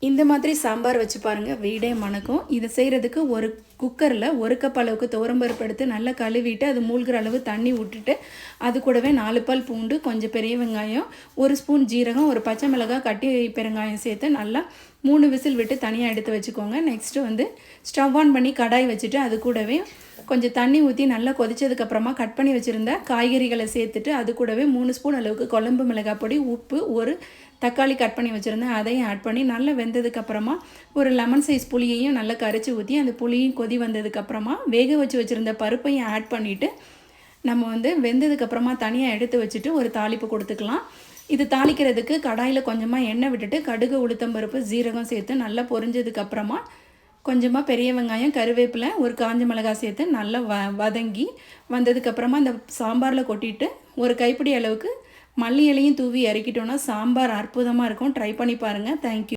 இந்த மாதிரி சாம்பார் வச்சு பாருங்கள், வீடே மணக்கும். இதை செய்கிறதுக்கு ஒரு குக்கரில் 1 கப் அளவுக்கு துவரம்பருப்பு எடுத்து நல்லா கழுவிட்டு அது மூழ்கிற அளவு தண்ணி விட்டுட்டு அது கூடவே 4 பல் பூண்டு, கொஞ்சம் பெரிய வெங்காயம், 1 ஸ்பூன் ஜீரகம், ஒரு பச்சை மிளகாய், கட்டி பெருங்காயம் சேர்த்து நல்லா 3 விசில் விட்டு தனியாக எடுத்து வச்சுக்கோங்க. நெக்ஸ்ட்டு வந்து ஸ்டவ் ஆன் பண்ணி கடாய் வச்சுட்டு அது கூடவே கொஞ்சம் தண்ணி ஊற்றி நல்லா கொதிச்சதுக்கப்புறமா கட் பண்ணி வச்சுருந்த காய்கறிகளை சேர்த்துட்டு அது கூடவே 3 ஸ்பூன் அளவுக்கு குழம்பு மிளகாய் பொடி, உப்பு, ஒரு தக்காளி கட் பண்ணி வச்சுருந்தேன் அதையும் ஆட் பண்ணி நல்லா வெந்ததுக்கப்புறமா ஒரு லெமன் சைஸ் புளியையும் நல்லா கரைச்சி ஊற்றி அந்த புளியும் கொதி வந்ததுக்கப்புறமா வேக வச்சுருந்த பருப்பையும் ஆட் பண்ணிவிட்டு நம்ம வந்து வெந்ததுக்கப்புறமா தனியாக எடுத்து வச்சுட்டு ஒரு தாளிப்பு கொடுத்துக்கலாம். இது தாளிக்கிறதுக்கு கடாயில் கொஞ்சமாக எண்ணெய் விட்டுட்டு கடுகு, உளுத்தம்பருப்பு, ஜீரகம் சேர்த்து நல்லா பொரிஞ்சதுக்கப்புறமா கொஞ்சமாக பெரிய வெங்காயம், கருவேப்பிலை, ஒரு காஞ்ச மிளகாய் சேர்த்து நல்லா வதங்கி வந்ததுக்கப்புறமா அந்த சாம்பாரில் கொட்டிட்டு ஒரு கைப்பிடி அளவுக்கு மல்லி இலையும் தூவி இறக்கிட்டோன்னா சாம்பார் அற்புதமாக இருக்கும். ட்ரை பண்ணி பாருங்கள். தேங்க்யூ.